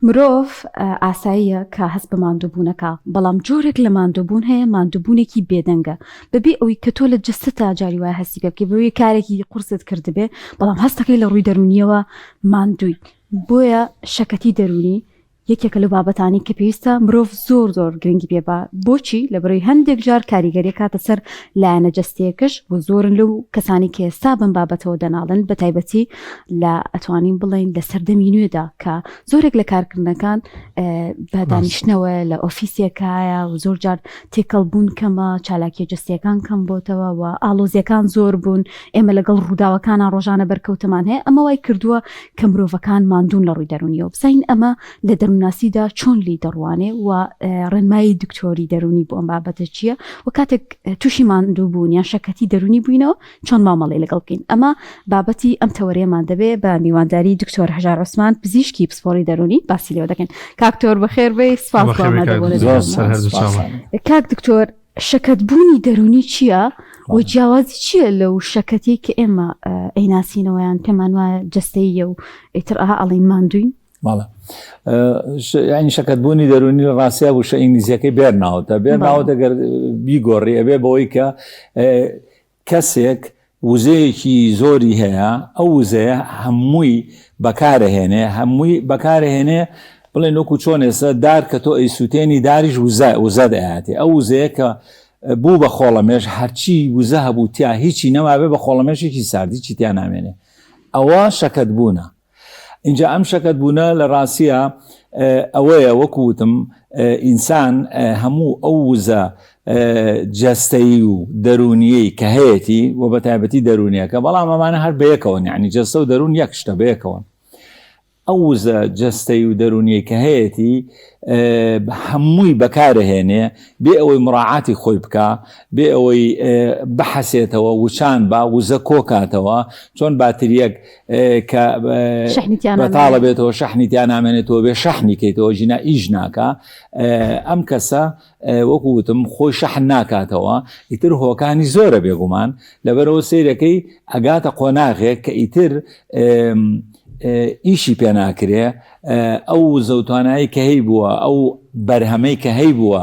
مرۆڤ ئاساییە کە هەست بە ماندووبوونەکە، بەڵام جۆرێک لە ماندووبوون هەیە ماندووبوونێکی بێدەنگە، بەبێ ئەوەی کە تۆ لە جستتا جاری وایە هەستی پێ بکەی، بەوەی کارێکی قورست کردبێ بەڵام هەستەکەی لە ڕووی دەرونیەوە ماندووی. بۆیە شەکەتی دەرونی یەکێکە لە بابەتانی کە پێویستە مرۆڤ زۆر گرنگی پێ بە. بۆچی؟ لەبەرەوەی هەندێک جار کاریگەری کاتە سەر لایەنە جەستەیەکەش بۆ زۆرن لەو کەسانی کە ئێستا بم بابەتەوە دەناڵن، بە تایبەتی لە ئەتوانین بڵین لە سەردەمی نوێدا کە زۆرێک لە کارکردنەکان بە دانیشتنەوە لە ئۆفیسیەکایە و زۆر جار تێکەڵبوون کەمە، چالاکی جستیەکان کەم بۆتەوە و ئالۆزیەکان زۆر بوون. ئێمە لەگەڵ ڕووداوەکانە ڕۆژانە بەرکەوتمان هەیە، ئەمە وای کردووە کە مرۆڤەکان ماندوون لە ڕووی دەرونیەوە. بزین ئەمە لە دەروناسیدا چۆن لی دەڕوانێ و ڕێنمایی دکتۆری دەرونی بۆ ئەم بابەتە چییە و کاتێک تووشی ماندوو بوون یان شەکەتی دەرونی بووینەوە چۆن مامەڵی لەگەڵ بکەین. ئەمە بابەتی ئەم تەوەرەیەمان دەبێ بە میوانداری دکتۆر هەژار عوسمان، پزیشکی پسپۆڕی دەرونی باسی لێوە دەکەین. کاکتۆر بەخێر بێی، سپاس کاک دکتۆر. شەکەتبوونی دەرونی چییە و جیاوازی چییە لەو شەکەتی کە ئێمە ئەیناسینەوەیان پێمان وایە جەستەییە و ئیتر ئاها ئەڵێن ماندووین؟ ینی شەکەتبوونی دەرونی لە ڕاستیا بوو شە ئینگلیزیەکەی بێرناوتە ئەگەر بیگۆڕی ئەبێ بەوەی کە کەسێک وزەیەکی زۆری هەیە، ئەو وزەیە هەمووی بەکارهێنێ بڵێن وەکو چۆن ئێستا دار کە تۆ ئەی سووتێنی داریش وزە دەهاتێ، ئەو وزەیە کە بوو بە خۆڵەمێش هەرچی وزە هەبوو تیا هیچی نەمابێ بە خۆڵەمێشێکی ساردی چی تیا نامێنێ، ئەوە شەکەتبوونە. اینجا ئەم شەکەتبوونە لە ڕاستیە ئەوەیە وەکوتم ئینسان هەموو ئەو وزە جەستەیی و دەرونیەی کە هەیەی و بە تایبەتی دەرونیەکە، بەڵام ئەمانە هەر بەیەکەوە، یعنی جەستە و دەرون یەک شتە بەیەکەوە. ئەو وزە جەستەی و دەرونیەی کە هەیەی هەمووی بەکارهێنێ بێ ئەوەی مڕاعاتی خۆی بکە، بێ ئەوەی بەحەسێتەوە وچان با وزە کۆکاتەوە، چۆن باتریەک کە بەتاڵە بێتەوە شەحنیتیان نامێنێتەوە بێ شەحنیکەیتەوە ژینا ئیژ ناکە، ئەم کەسە وەکوتم خۆی شەحن ناکاتەوە، ئیتر هۆکانی زۆرە بێگومان، لەبەرەوە سەیرەکەی ئەگاتە قۆناغێک کە ئیتر ئیشی پێ ناکرێ، ئەو زەوتوانایی کە هەی بووە، ئەو بەرهەمەی کە هەی بووە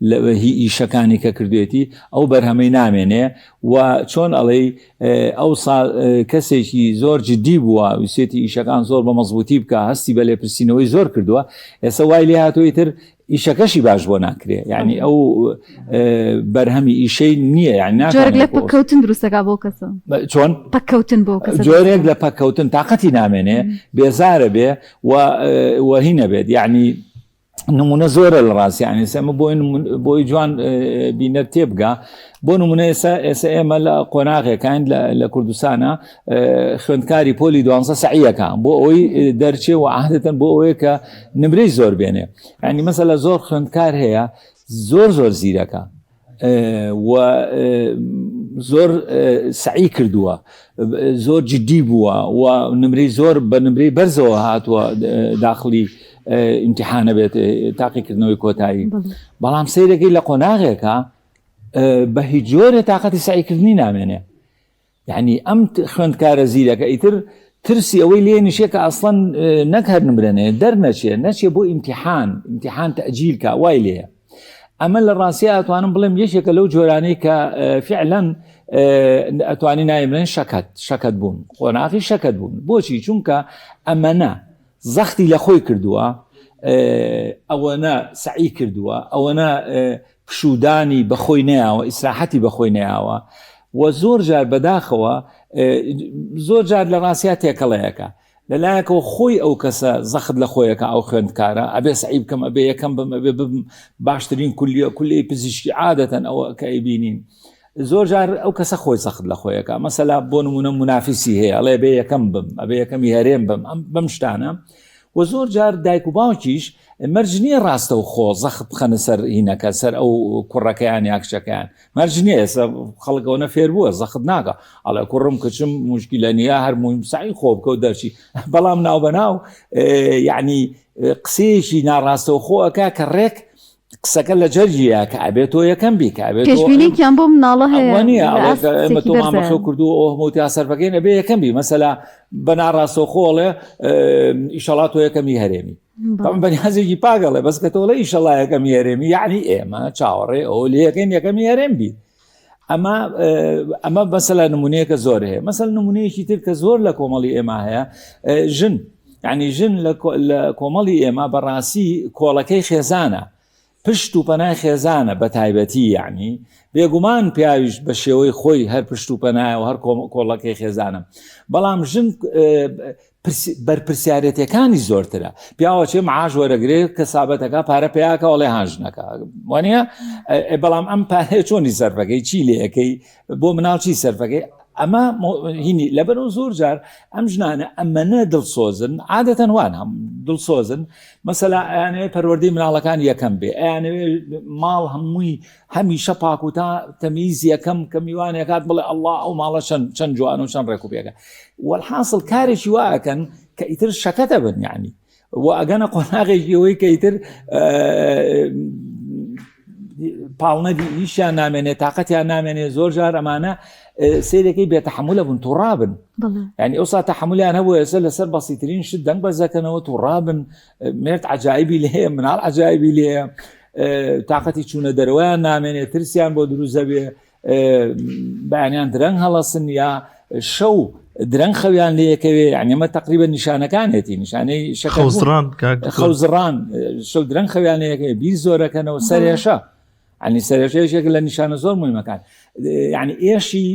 لە ئیشەکانی کە کردوێتی ئەو بەرهەمەی نامێنێ و چۆن ئەڵێ ئەو کەسێکی زۆر جدی بووە وسێتی ئیشەکان زۆر بە مەزبوطی بکە، هەستی بە لێپرسینەوەی زۆر کردووە، ئێستا وای لێ هاتووی تر ئیشەکەشی باش بۆ ناکرێ، یعنی ئەو بەرهەمی ئیشەی نییە، یعنی جۆرێک لە پەککەوتن دروستەکە بۆ کەسە، چۆن پەککەوتن بۆ کەس جۆرێک لە پەککەوتن تااقەتی نامێنێ، بێزارە بێ وهینە بێت. یعنی نمونە زۆرە لە ڕاستی، یعنی سەمە بۆی جوان بینەر تێبگا. بۆ نمونە ئێستا ئێمە لە قۆناغێکان لە کوردستانە خوێندکاری پۆلی 12 سعیەکە بۆ ئەوەی دەرچێ و عادەتەن بۆ ئەوەیە کە نمرەی زۆر بێنێ. یعنی مەسەلە زۆر خوێندکار هەیە زۆر زیرەکە و زۆر سعی کردووە، زۆر جدی بووە و نمرەی زۆر بە نمرەی بەرزەوە هاتووە داخلی ئیمتیحانە بێت تاقیکردنەوەی کۆتایی، بەڵام سەیرەکەی لە قۆناغێکە بە هیچ جۆرە تااقەتی سعیکردنی نامێنێ. یعنی ئەم خوێندکارە زیرەکە ئیتر ترسی ئەوەی لێ نشێکە ئەسڵەن نەک هەر نمرێنێ نەچێ بۆ ئیمتیحان تەجیلکە وای لێە. ئەمە لە ڕاستی ئەتوانم بڵێم یەکێکە لەو جۆرانەی کە فعلەن ئەتوانی نایمرێن شەکەت بوون، قۆناغی شەکەت بوون. بۆچی؟ چونکە ئەمەنە زەختی لە خۆی کردووە، ئەوەنە سعی کردووە، ئەوەنە پشودانی بەخۆی نەیاوە، ئیسراحەتی بەخۆی نەیاوە و زۆر جار بەداخەوە زۆر جار لە ڕاستیا تێکەڵەیەکە لەلایەکەوە خۆی ئەو کەسە زەخت لە خۆیەکە ئەو خوێندکارە ئەبێ سعی بکەم، ئەبێ یەکەم بم، ئەبێ باشترین کولی پزیشکی عادەتەن ئەوە کە ئەیبینین زۆر جار ئەو کەسە خۆی سەخت لە خۆیەکە. مەسەلا بۆ نمونە منافیسی هەیە، ئەڵێ بێ یەکەم بم، ئەبێ یەکەمی هەرێم بم، بەم شتانە. و زۆر جار دایک و باوکیش مەرج نییە ڕاستە و خۆ زەخت بخەنە سەر هینەکە، سەر ئەو کوڕەکەیان یاکچەکەیان، مەرج نییە. ئێستا خەڵکەوە فێر بووە زەخت ناکە، ئەڵێ کوڕم کچم موشکیلە نییە، هەرمووی سعی خۆ بکە و دەرچی، بەڵام ناو بەناو یعنی قسەیەکی ناڕاستەوە خۆەکە کە ڕێک قسەکە لە جەرجیا کە ئەبێتەوە یەکەم بی کە ئەبێتەوە پێشبینێکیان بۆ مناڵە هەیە وانە ئەمە تۆ مامەخۆ کردو ئەو هەمووتیا سەرفەکەی نەبێ یەکەم بی مەسەلا بەناڕاستە خۆڵێ ئیشەڵات تۆ یەکەمی هەرێمی بەنیازێکی پاگەڵێ بەس کە تۆڵە ئیشەڵا یەکەمی هەرێمی یعنی ئێمە چاوەڕێ ئەو لە یەکەین یەکەمی هەرێم بی ئەمە بەسەلا نمونەیەکە زۆر هەیە مەسەل نمونەیەکی تر کە زۆر لە کۆمەڵی ئێمە هەیە ژن یعنی ژن لە کۆمەڵی ئێمە بەڕاستی کۆڵەکەی خێزانە پشت و پەنای خێزانە بە تایبەتی یعنی بێگومان پیاویش بە شێوەی خۆی هەر پشت و پەنایە و هەر کۆڵەکەی خێزانە بەڵام ژن بەرپرسیارەتەکانی زۆرترە پیاوەچێ معاش وەرەگرێت کە سابەتەکە پارە پیاکە وڵێ هاژنەکە وانە بەڵام ئەم پارەیە چۆنی سەرفەکەی چی لێەکەی بۆ مناڵچی سەرفەکەی ئەمە هینی لەبەر و زۆر جار ئەم ژنانە ئەمەنە دڵسۆزن عادەتەن وان هەم دڵسۆزن مەسەلا ئەیانەوێ پەروەردەی مناڵەکان یەکەم بێ ئەیانەوێ ماڵ هەمووی هەمیشە پاک و تا تەمیز یەکەم کە میوانێکات بڵێ ئەڵڵا ئەو ماڵە چەند جوان و چەند ڕێکوپێکە والحاصل کارێکی واکەن کە ئیتر شەکەتە بن یعنی و ئەگەنە قۆناغێکی ئەوەی کە ئیتر پاڵنەدی ئیشیان نامێنێت تااقەتیان نامێنێت زۆر جار ئەمانە سیرێکی بێتەحملە بوون تووڕابن ینی ئەوسا تەحملیان هەبوو ێستا لەسەر بەسیترین شت دەنگ بەزەکەنەوە تووڕابن مرد عجایبی لێ مناڵ عجایبی لێ تااقەتی چوونە دەروایان نامێنێت ترسیان بۆ دروزە بێ بەیانیان درەنگ هەڵەسن یا شەو درەنگ خەویان لەیەکەوێ یعنیمە تقریبا نیشانەکانێتی نیشانەی خەوزڕان شەو درەنگ خەویان لەیەکەوێ بیر زۆرەکەنەوە سەرێشە عنی سەرێشەیەک لە نیشانە زۆر مهمەکان یعنی ئێشی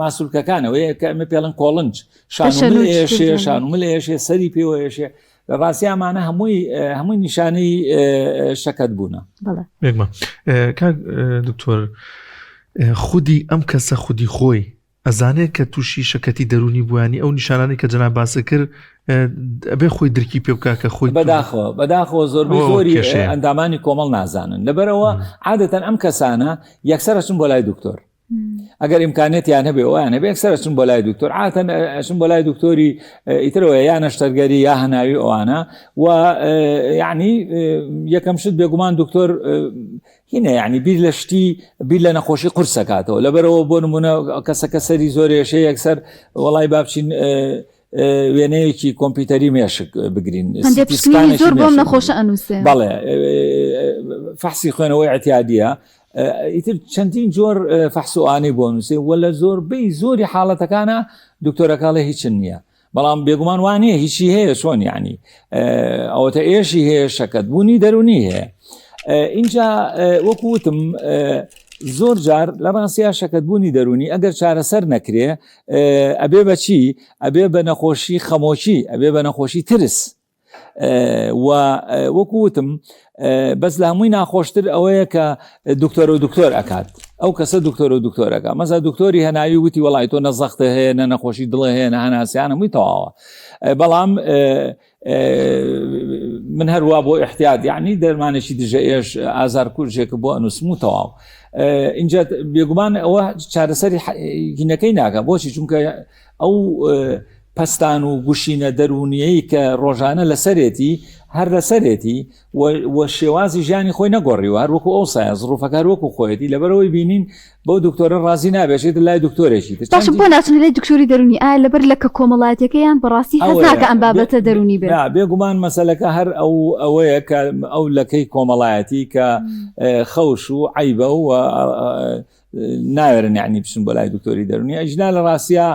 ماسوولکەکانەوەی کە ئەمە پێڵن کۆڵنج شانومێشێ شانومە لە ئێشێ سەری پێوە ئێشێ لە ڕاستی ئەمانە هەمووی نیشانەی شەکەت بوونە بێگمە کاک دکتۆر خودی ئەم کەسە خودی خۆی ئەزانێت کە تووشی شەکەتی دەرونی بووانی ئەو نیشانانی کە جەناب باسە کرد ئەبێ خۆی درکی پێ بکە کە خۆی بەداخەوە زۆربەی زۆری ئەندامانی کۆمەڵ نازانن لەبەرەوە عادەتەن ئەم کەسانە یەکسەرچن بۆ لای دکتۆر ئەگەر ئیمکانێتیان هەبێ ئەویان هەبێ یەکسەرچن بۆ لای دکتۆر عادەتەن ئەچن بۆ لای دکتۆری ئیترەوە یا نەشتەرگەری یا هەناوی ئەوانە و یعنی یەکەم شت بێگومان دکتۆر هینە یعنی بیر لە شتی بیر لە نەخۆشی قورسەکاتەوە لەبەرەوە بۆ نمونە کەسەکە سەری زۆرێشەیە یەکسەر وەڵای بابچین وێنەیەکی کۆمپیوتەری مێشک بگرین زۆر بۆم نەخۆشە ئەنووسێ بەڵێ فەحسی خوێنەوەی ئەتیادیە ئیتر چەندین جۆر فەحسوانی بۆ نووسێ وەلە زۆربەی زۆری حاڵەتەکانە دکتۆرەکاڵێ هیچن نییە بەڵام بێگومان وانەیە هیچی هەیە چۆن یعنی ئەوەتە ئێشی هەیە شەکەت بوونی دەرونی هەیە اینجا وەکوتم زۆر جار لە ڕاستیا شەکەتبوونی دەرونی ئەگەر چارەسەر نەکرێ ئەبێ بەچی ئەبێ بە نەخۆشی خەمۆچی ئەبێ بە نەخۆشی ترس و وەکوتم بەس لە هەمووی ناخۆشتر ئەوەیە کە دکتۆر و دکتۆر ئەکات ئەو کەسە دکتۆر و دکتۆرەکە مەزە دکتۆری هەناوی وتی وڵای تۆ نەزەختە هەیە نە نەخۆشی دڵە هەیە نە هەناسیان هەمووی تەواوە بەڵام من هەروە بۆ احتیاط یعنی دەرمانێکی دژە ئێش ئازار کوژێک بۆ ئەنووسم و تەواو اینجا بێگومان ئەوە چارەسەری هینەکەی ناکە بۆچی چونکە ئەو پەستان و گوشینە دەرونیەی کە ڕۆژانە لەسەرێتی هەر لەسەرێتی و شێوازی ژیانی خۆی نەگۆڕیوە هەر وەکو ئەو سایە زڕوفەکار وەکو خۆیەتی لەبەرەوەی بینین بۆ دکتۆرە ڕازی نابێشێت لای دکتۆرێکی باش بۆ ناچن لای دکتۆری دەرونی ئایا لەبەر لە کە کۆمەڵاتیەکەیان بەڕاستی هەزاکە ئەم بابەتە دەرونی بێ بێگومان مەسەلەکە هەر ئەوەیە کە ئەو لەکەی کۆمەڵایەتی کە خەوش و عیبە و ناوێرن یعنی بچن بۆ لای دکتۆری دەرونی ئەجنا لە ڕاستیا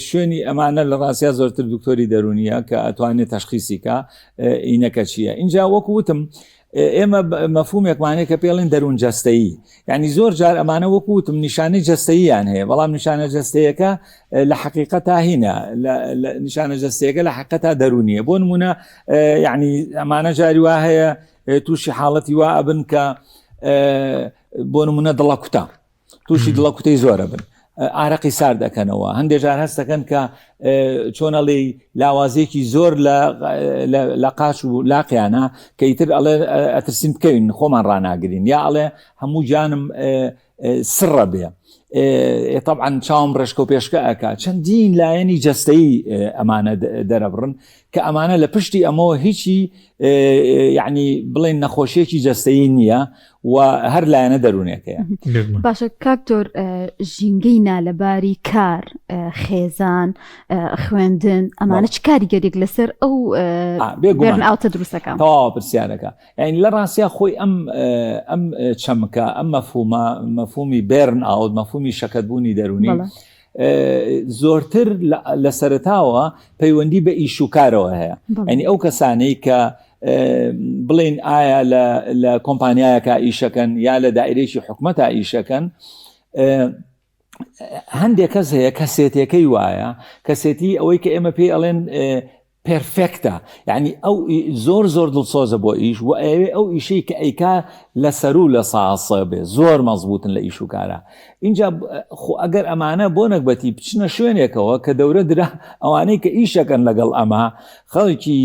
شوێنی ئەمانە لە ڕاستیا زۆرتر دکتۆری دەرونیە کە ئەتوانێت تەشخیصیکە ئینەکە چییە اینجا وەکوتم ئێمە مەفهومێکمانەیە کە پێڵێن دەروون جەستەیی یعنی زۆر جار ئەمانە وەکوتم نیشانەی جەستەییان هەیە بەڵام نیشانە جەستەیەەکە لە حقیقەتا هینە نیشانە جەستەیەەکە لە حقیقەتا دەرونیە بۆ نمونە یعنی ئەمانە جاری وا هەیە تووشی حاڵەتی وا ئەبن کە بۆ نمونە دڵە کوتا تووشی دڵە کوتەی زۆرە بن ئارەقی سار دەکەنەوە هەندێک جار هەست دەکەن کە چۆنەڵی لاوازێکی زۆر لە قاچ و لاقیانە کە ئیتر ئەڵێ ئەترسین بکەین خۆمان ڕناگرین یا ئەڵێ هەموو جانم سڕە بێ طبعا چاوم ڕێشکە و پێشکە ئەکا چەندین لایەنی جەستەیی ئەمانە دەرەبڕن کە ئەمانە لە پشتی ئەمەوە هیچی یعنی بڵێن نەخۆشیێکی جەستەیی نییە و هەر لایەنە دەروونێکەیە. باشە کاکتۆر ژینگەی نالەباری کار خێزان خوێندن ئەمانە چ کاریگەرێک لەسەر ئەو بێرن ئاوتە دروستەکە تەواو پرسیارەکە یعنی لە ڕاستیا خۆی ئەم چەمکە ئەم مەفهومی بێرن ئاوت مەفهومی شەکەتبوونی دەرونی زۆرتر لە سەرەتاوە پەیوەندی بە ئیش و کارەوە هەیە ینی ئەو کەسانەی کە بڵێن ئایا لە کۆمپانیایەکە ئیشەکەن یا لە دائیرەیەکی حکومەتە ئیشەکەن هەندێک کەس هەیە کەسێتەکەی وایە کەسێتی ئەوەی کە ئێمە پێی ئەڵێن پرفێکتە یعنی ئەو زۆر دڵسۆزە بۆ ئیش و ئەو ئیشەی کە ئەیکا لە سەر و لە ساسە بێ زۆر مەزبوطن لە ئیش و کارە اینجا ئەگەر ئەمانە بۆ نەکبەتی بچنە شوێنێکەوە کە دەورە درا ئەوانەی کە ئیشەکەن لەگەڵ ئەمە خەڵکی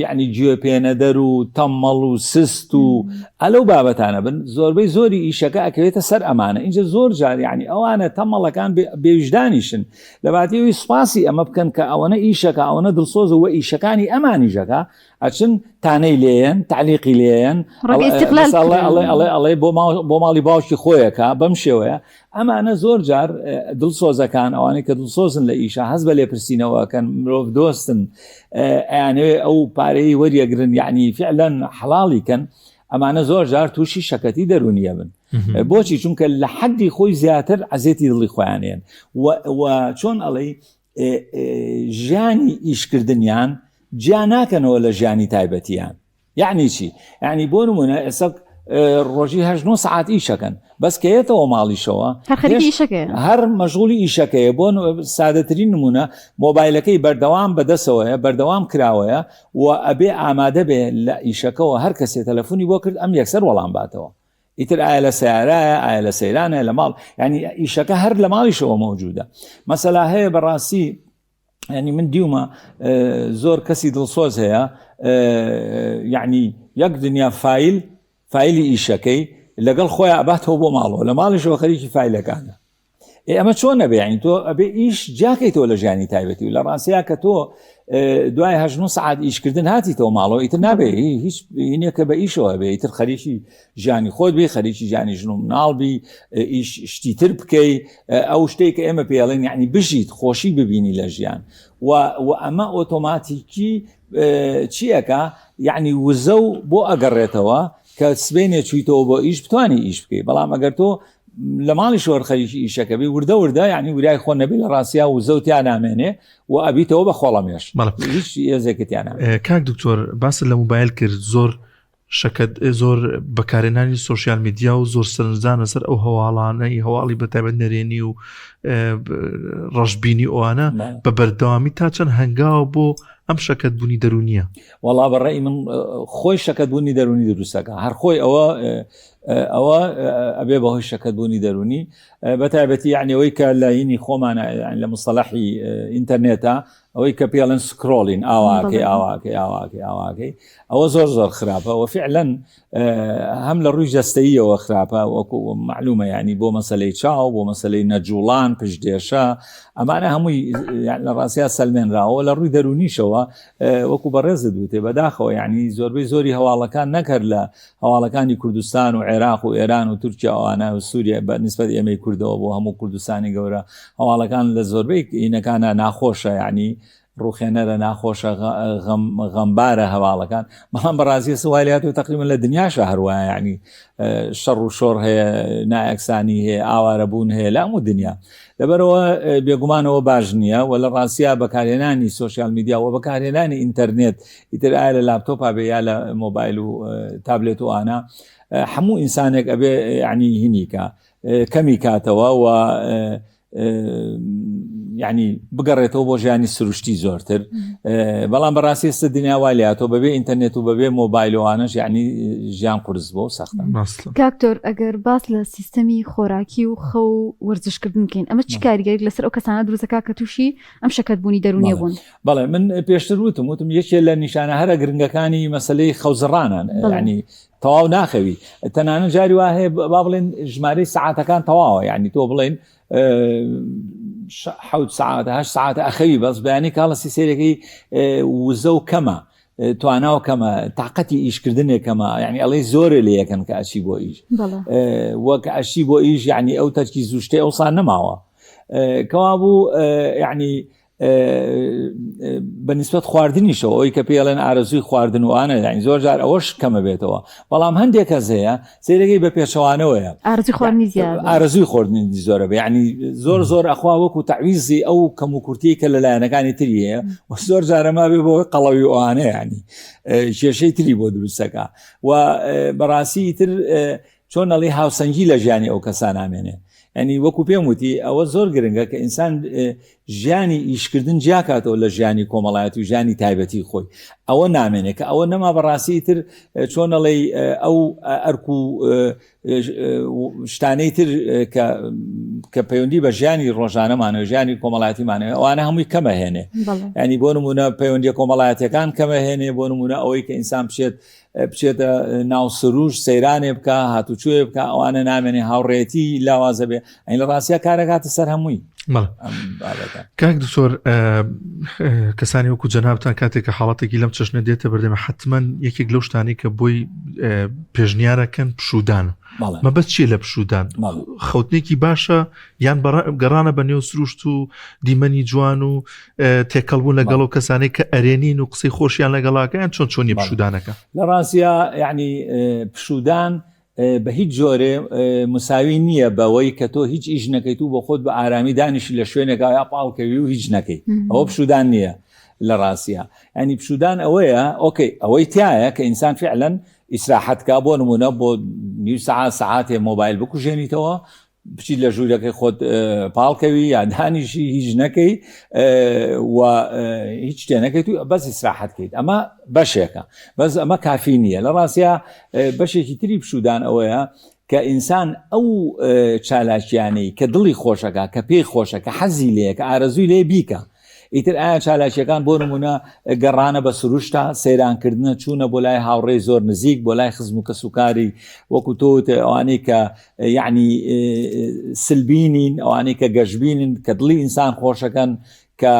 یعنی گوێپێنەدەر و تەمەڵ و سست و ئەلەو بابەتانە بن زۆربەی زۆری ئیشەکە ئەکەوێتە سەر ئەمانە اینجا زۆر جار یعنی ئەوانە تەمەڵەکان بێوجدانیشن لە باتیەوەی سوپاسی ئەمە بکەن کە ئەوەنە ئیشەکە ئەوەنە دڵسۆز و ئیشەکانی ئەمانیژەکە ئەچن تانەی لێن تعلیقی لێن ئەڵێ بۆ ماڵی باوکی خۆیەکە بەم شێوەیە ئەمانە زۆر جار دڵسۆزەکان ئەوانەی کە دڵسۆزن لە ئیشە هەز بە لێپرسینەوەکەن مرۆڤ دۆستن ئەیانەوێ ئەو پارەی وەریەگرن یعنی فعلەن حەڵاڵیکەن ئەمانە زۆر جار تووشی شەکەتی دەرونیە بن بۆچی چونکە لە حەدی خۆی زیاتر عەزێتی دڵی خۆیانێن و چۆن ئەڵێ ژیانی ئیشکردنیان جیا ناکەنەوە لە ژیانی تایبەتیان یعنی چی؟ یعنی بۆ نمونە ئێستا ڕۆژی 8 سعات ئیشەکەن بەس کەیێتەوە ماڵیشەوە هەر مەشغوڵی ئیشەکەیە بۆ سادەترین نمونە مۆبایلەکەی بەردەوام بەدەسەوەیە بەردەوام کراوەیە و ئەبێ ئامادە بێ لە ئیشەکەەوە هەر کەسێ تەلەفۆنی بۆ کرد ئەم یەکسەر وەڵام باتەوە ئیتر ئایا لە سیارایە ئایا لە سەیرانە لە ماڵ ینی ئیشەکە هەر لە ماڵیشەوە مەوجودە مەسەلا هەیە بەڕاستی ینی من دیومە زۆر کەسی دڵسۆز هەیە یعنی یەک دنیا فایلی ئیشەکەی لەگەڵ خۆی ئاباتەوە بۆ ماڵەوە لە ماڵیشەوە خەریکی فایلەکانە ئەمە چۆن نەبێ یعنی تۆ ئەبێ ئیش جاکەیتەوە لە ژیانی تایبەتی و لە ڕاستەیە کە تۆ دوای 8 سعات ئیشکردن هاتیتەوە ماڵەوە ئیتر نابێ هیچ هینێکە بە ئیشەوە بێ ئیتر خەریکی ژیانی خۆت بێ خەریکی ژیانی ژن و مناڵبی ئیش شتیتر بکەی ئەو شتێک کە ئێمە پێڵێن یعنی بژیت خۆشی ببینی لە ژیان و ئەمە ئۆتۆماتیکی چیەکە یعنی وزە و بۆ ئەگەڕێتەوە کە سبێنێ چویتەوە بۆ ئیش بتوانانی ئیش بکەی بەڵام ئەگەر تۆ لە ماڵی شۆر خەریکی ئیشەکە بێ وردە یعنی وریای خۆ نەبی لە ڕاستیا و زەوتیان نامێنێ و ئەبیتەوە بە خۆڵەمێش هیچ ێزێکتیانە. کاک دکتۆر باس لە موبایل کرد زۆر زۆر بەکارێنانی سوۆشیال میدیا و زۆر سەرنجدانە سەر ئەو هەواڵانەی هەواڵی بەتایبەت نەرێنی و ڕەشببینی ئەوانە بە بەردەوامی تا چەند هەنگاوە بۆ ئەم شەکەتبوونی دەرونیە وەڵا بەڕێی من خۆی شەکەتبوونی دەرونی دروستەکە هەر خۆی ئەوە ئەبێ بەهۆی شەکەتبوونی دەرونی بەتایبەتی یعنیەوەی کە لە هینی خۆمانە لە مستەڵەحی ئینتەرنێتە ئەوەی کە پێڵێن سکرۆڵین ئاواکەی ئەوە زۆر خراپە و فعلەن هەم لە ڕووی جەستەییەوە خراپە وەکو معلومە ینی بۆ مەسەلەی چاو بۆ مەسەلەی نەجوڵان پشتێشە ئەمانە هەمووی لە ڕاستیا سەلمێنراوە لە ڕووی دەرونیشەوە وەکو بەڕێزت وتێ بەداخەوە ینی زۆری هەواڵەکان نەکرد لە هەواڵەکانی کوردستان و عێراق و ئێران و تورکیا ئەوانە و سووریا بە نیسبەت ئێمەی کوردەوە بۆ هەموو کوردستانی گەورە هەواڵەکان لە زۆربەی ئینەکانە ناخۆشە ینی ڕوخێنەرە ناخۆشە غەمبارە هەواڵەکان بەڵام بەڕاستی سوالات و تقریبا لە دنیاشە هەروایە ینی شەڕ و شۆڕ هەیە نائەکسانی هەیە ئاوارەبوون هەیە لە هەموو دنیا لەبەرەوە بێگومانەوە باش نییە و لە ڕاستیا بەکارهێنانی سوۆشیال میدیا و بەکارهێنانی ئینتەرنێت ئیتر ئایا لە لاپتۆپا بێ یا لە مۆبایل و تابلێت و ئانە هەموو ئینسانێک ئەبێ ینی هینیکە کەمی کاتەوە و یعنی بگەڕێتەوە بۆ ژیانی سروشتی زۆرتر بەڵام بەڕاستی ئێستا دنیا وای لاتەوە بەبێ ئینتەرنێت و بەبێ مۆبایلەوانش یعنی ژیان قورس بۆ سەختە. کاکتۆر ئەگەر باس لە سیستەمی خۆراکی و خەو وەرزشکردن بکەین ئەمە چی کاریگەری لەسەر ئەو کەسانە دروستەکە کە تووشی ئەم شەکەتبوونی دەرونیە بوون؟ بەڵێ من پێشتر وتم یەکێ لە نیشانە هەرە گرنگەکانی مەسەلەی خەوزڕانان ینی تەواو ناخەوی تەنانە جاری وا هەیە با بڵێن ژمارەی سەعاتەکان تەواوە یعنی تۆ بڵێن حوت ساعات 8 ساعات أخوي بس بيعني كالسي سيركي وزو كما تواناو كما طاقتي إيش كردني كما يعني الله زور لي كان كأشي بو إيش وكأشي بو إيش يعني أو تركيز وشتي أو صار نماوه كوابو يعني بالنسبة خواردني شو أي كبيلن عرضي خواردن وأنا يعني زور جار أوش كم بيتوا والله هندي كذا سيرجي ببيشوانه ويا عرضي خواردني زيادة عرضي خواردني زور يعني زور أخوابك وتعويزي أو كمكورتي كلا لا أنا كان تريه وزور جار ما بيبو قلبي وأنا يعني شيء تري بدرسك وبراسي تر شون اللي هاو سنجيل جاني أو كسان منه يعني وەکو پێم وتی ئەوە زۆر گرنگە کە ئینسان ژیانی ئیشکردن جیاکاتەوە لە ژیانی کۆمەڵایەت و ژیانی تایبەتی خۆی ئەوە نامێنێت کە ئەوە نەما بەڕاستی تر چۆنەڵێ ئەو ئەرک و شتانەی تر کە پەیوەندی بە ژیانی ڕۆژانەمانەوە ژیانی کۆمەڵایەتیمانەوە ئەوانە هەمووی کەمەهێنێ ینی بۆ نمونە پەیوەندی کۆمەڵایەتیەکان کەمەهێنێ بۆ نمونە ئەوەی کە ئینسان بچێتە ناو سروش سەیرانێ بکە هاتوچوێ بکە ئەوانە نامێنێ هاوڕێتی لاوازە بێ ئەین لە ڕاستیە کارەکاتە سەر هەمووی کاک دکتۆر کەسانی وەکو جەنابتان کاتێک کە حاڵەتێکی لەم چەشنە دێتە بەردەمە حتمەن یەکێک لەو شتانی کە بۆی پێشنیارەکەن پشودان مەبەست چیە لە پشودان خەوتنێکی باشە یان گەڕانە بە نێو سروشت و دیمەنی جوان و تێکەڵبوون لەگەڵ و کەسانەی کە ئەرێنین و قسەی خۆشیان لەگەڵاکەیان چۆنی پشودانەکە لە ڕاستیە یعنی پشودان بە هیچ جۆرێ مساوی نییە بەوەی کە تۆ هیچ ئیش نەکەیت و بە خۆت بە ئارامی دانیشی لە شوێنێکا یا پاڵکەوی و هیچ نەکەی ئەوە پشودان نییە لە ڕاستیە ینی پشودان ئەوەیە ئۆکەی ئەوەی تایە کە ئینسان فعلەن ئیسراحەتکا بۆ نمونە بۆ نیو ساعاتێ مۆبایل بکوژێنیتەوە بچیت لە ژوورەکەی خۆت پاڵکەوی یا دانیشی هیچ نەکەی و هیچ شتێ نەکەیت و بەس ئیسراحەتکەیت ئەمە بەشێکە بەس ئەمە کافی نییە لە ڕاستیە بەشێکی تری پشودان ئەوەیە کە ئینسان ئەو چالاکیانەی کە دڵی خۆشەکە کە پێی خۆشە کە حەزی لێ کە ئارەزووی لێ بیکە ئیتر ئایا چالاکیەکان بۆ نمونە گەڕانە بە سروشتە سەیرانکردنە چوونە بۆ لای هاوڕێی زۆر نزیک بۆ لای خزم و کەسوکاری وەکو تۆ ئەوانەی کە یعنی سلبینین ئەوانەی کە گەشببینن کە دڵی ئینسان خۆشەکەن کە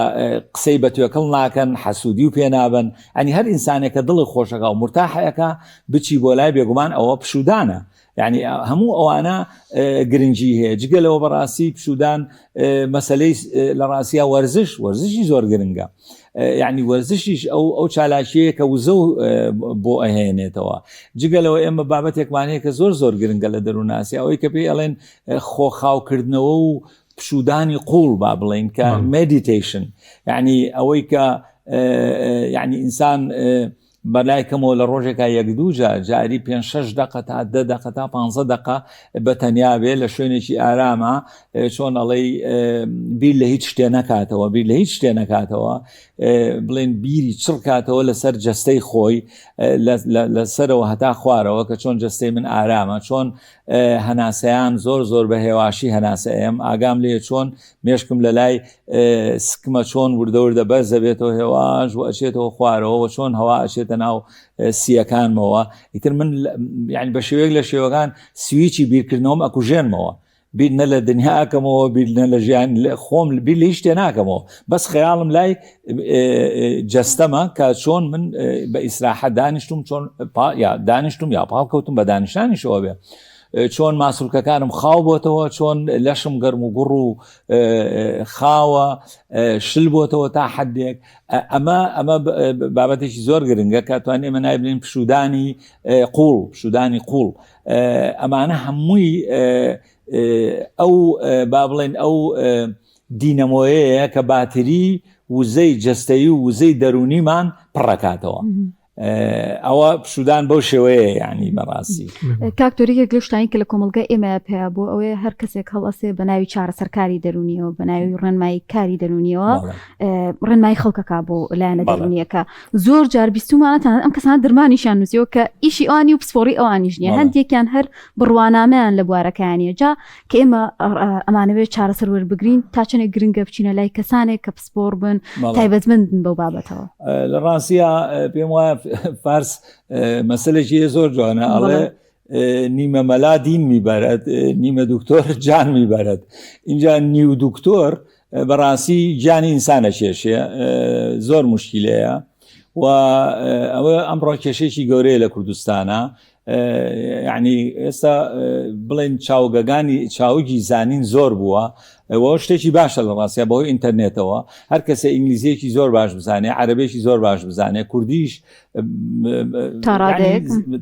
قسەی بە توێکەڵ ناکەن حەسوودی و پێنابن ئەنی هەر ئینسانێکە دڵی خۆشەکە و مرتاحەکە بچی بۆ لای بێگومان ئەوە پشودانە يعني همو أوانا گرنجی هەیە جگەلەوە بەڕاستی پشودان مەسەلەی لە ڕاستیە وەرزشی زۆر گرنگە يعني وەرزشیش ئەو چالاکیەیە کە وزە بۆ ئەهێنێتەوە جگەلەوە ئێمە بابەتێکمان هەیە کە زۆر گرنگە لە دەرووناسی ئەوەی کە پێی ئەڵێن خۆخاوکردنەوە و پشودانی قوڵ با بڵێن کە مدیتیشن يعني ئەوەی کە يعني ئینسان بەلای کەمەوە لە ڕۆژێکا یەک دوو جاری 5-6 دقه تا 10 دقه تا 15 دقه بەتەنیا بێ لە شوێنێکی ئارامە چۆن ئەڵێی بیر لە هیچ شتێ نەکاتەوە بیر لە هیچ شتێ نەکاتەوە بڵێن بیری چڕ کاتەوە لەسەر جەستەی خۆی لەسەرەوە هەتا خوارەوە کە چۆن جەستەی من ئارامە چۆن هەناسەیان زۆر بە هێواشی هەناسەیەم ئاگام لێ چۆن مێشکم لە لای سکمە چۆن وردە بەرز دەبێتەوە هێواش و ئەچێتەوە خوارەوە چۆن هەوا ئەچێتە ناو سیەکانمەوە ئیتر من یعنی بە شێوەیەک لە شێوەکان سویچی بیرکردنەوەم ئەکوژێنمەوە بیر نە لە دنیاکەمەوە بیر نە لە ژیان خۆم بیر لە هیچ شتێ ناکەمەوە بەس خەیاڵم لای جەستەمە کە چۆن من بە ئیسراحەت دانیشتم چۆن دانیشتم یا پاڵکەوتم بە دانیشتانیشەوە بێ چۆن ماسوولکەکانم خاو بۆتەوە چۆن لەشم گەرم و گوڕ و خاوە شل بۆتەوە تا حدێک ئەمە بابەتێکی زۆر گرنگە کە توانێ مە نای بڵێن پشودانی قوڵ ئەمانە هەمووی ئەو با بڵێن ئەو دینەمۆیەیە کە باتری وزەی جەستەیی و وزەی دەرونیمان پڕەکاتەوە ئەوە پشودان بەو شێوەیە یعنی بەڕاستی کاکتۆریەک لە شتانی کە لە کۆمەلگای ئێمە پێیا بۆ ئەوەیە هەر کەسێک هەڵەسێ بە ناوی چارەسەرکاری دەرونیەوە بە ناوی ڕێنمایی کاری دەرونیەوە ڕێنمایی خەڵکەکە بۆ لایەنە دەرونیەکە زۆر جار بیستومانەتان ئەم کەسانە دەرمانیشان نووسیەوە کە ئیشی ئەوانی و پسپۆڕی ئەوانیش نیە هەندێکیان هەر بڕوانامەیان لە بوارەکانیە جا کە ئێمە ئەمانەوێت چارەسەر وەربگرین تا چەندێک گرنگە بچینە لای کەسانێک کە پسپۆڕ بن تایبەتمەندن بەو بابەتەوە لە ڕاستیە پێم وایە فارس مەسەلێکی زۆر جوانە ئەڵێ نیمە مەلا دین میبەرێت نیمە دکتۆر جان میبەرێت اینجا نیو دکتۆر بەڕاستی گیانی ئینسانە کێشێ زۆر مشکلەیە و ئەوە ئەمڕۆ کێشێکی گەورەیە لە کوردستانە یعنی ئێستا بڵێن چاوگەگانی چاوگی زانین زۆر بووە ئەوە شتێکی باشە لە ڕاستە بەهۆی ئینتەرنێتەوە هەر کەسە ئینگلیزیەکی زۆر باش بزانێ عەرەبێکی زۆر باش بزانێ کوردیش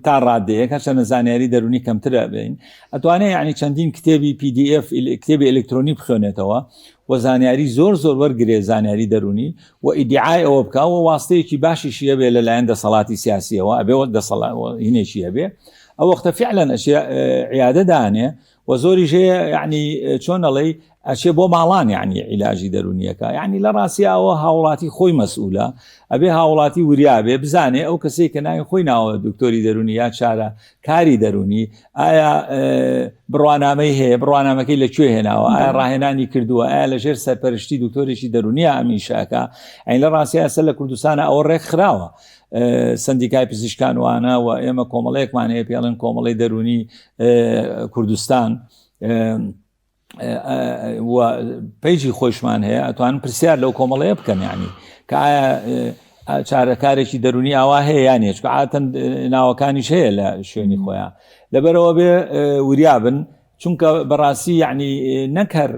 تا ڕادەیەک هەرچەندە زانیاری دەرونی کەمترە بین ئەتوانێت یعنی چەندین کتێبی PDF کتێبی ئەلکترۆنی بخوێنێتەوە و زانیاری زۆر زۆر وەرگێ زانیاری دەرونی و ئیدعای ئەوە بکەوە واستەیەکی باشیشیە بێ لەلایەن دەسەڵاتی سیاسیەوە ئەبێ هینێکی هەبێ ئەو وەختە فعلا ئەشیا عیادە دانێ و زۆری ژێ یعنی چۆن ئەڵێ ئەچێ بۆ ماڵان یعنی عیلاجی دەرونیەکە یعنی لە ڕاستیەوە هاوڵاتی خۆی مەسئولە ئەبێ هاوڵاتی وریابێ بزانێ ئەو کەسێک کە ناوی خۆی ناوە دکتۆری دەرونی یا چارە کاری دەرونی ئایا بڕوانامەی هەیە بڕوانامەکەی لەکوێ هێناوە ئایا ڕاهێنانی کردووە ئایا لەژێر سەرپەرشتی دکتۆرێکی دەرونیە ئەمیشاکە ئەین لە ڕاستیە سەر لە کوردستانە ئەوە ڕێک خراوە سندیکای پزیشکان وانە و ئێمە کۆمەڵەیەکمان هەیە پێڵێن کۆمەڵی دەرونی کوردستان و پەیجی خۆشمان هەیە ئەتوانن پرسیار لەو کۆمەڵەیە بکەن یعنی کە ئایا چارەکارێکی دەرونی ئاوا هەیە یانێ چکە عادەتەن ناوەکانیش هەیە لە شوێنی خۆیان لەبەرەوە بێ وریابن چونکە بەڕاستی یعنی نەکەر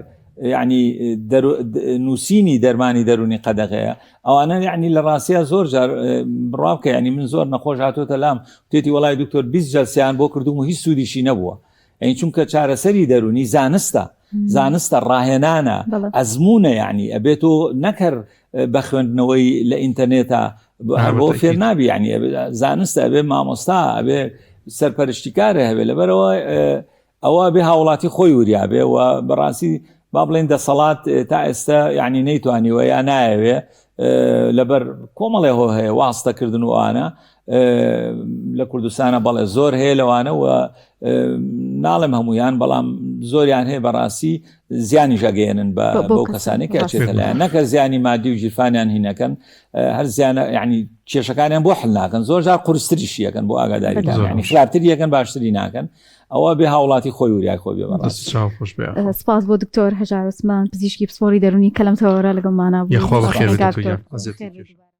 یعنی نووسینی دەرمانی دەرونی قەدەغەیە ئەوانە یعنی لە ڕاستیە زۆر جار بڕاوکە ینی من زۆر نەخۆش هاتۆتە لام وتێتی وڵای دکتۆر 20 جەلسیان بۆ کردوم و هیچ سوودیشی نەبووە ئەین چونکە چارەسەری دەرونی زانستە ڕاهێنانە ئەزمونە یعنی ئەبێتۆ نەکەر بە خوێندنەوەی لە ئینتەرنێتە بۆ فێر نابی یعنی زانستە ئەبێ مامۆستا ئەبێ سەرپەرشتیکارە هەبێ لەبەرەوە ئەوە بێ هاوڵاتی خۆی وریابێ و بەڕاستی با بڵێن دەسەڵات تا ئێستا یعنی نەیتوانیوە یا نایەوێ لەبەر کۆمەڵێ هۆ هەیە واستەکردن وانە لە کوردستانە بەڵێ زۆر هەیە لەوانە و ناڵێم هەمویان بەڵام زۆریان هەیە بەڕاستی زیانی ژەگەێنن بەو کەسانی کە چێتە لایەن نەکە زیانی مادی و ژیرفانیان هینەکەن هەر زیانە یعنی کێشەکانیان بۆ حل ناکەن زۆر جار قورستریشی یەکەن بۆ ئاگاداریکان یعنی خراپتری یەکەن باشتری ناکەن ئەوە بێ هاوڵاتی خۆی وریای خۆی بێ سپاس بۆ دکتۆر هەژار عوسمان پزیشکی پسپۆڕی دەرونی کە لەم تەوەرە لەگەڵمانە بوو.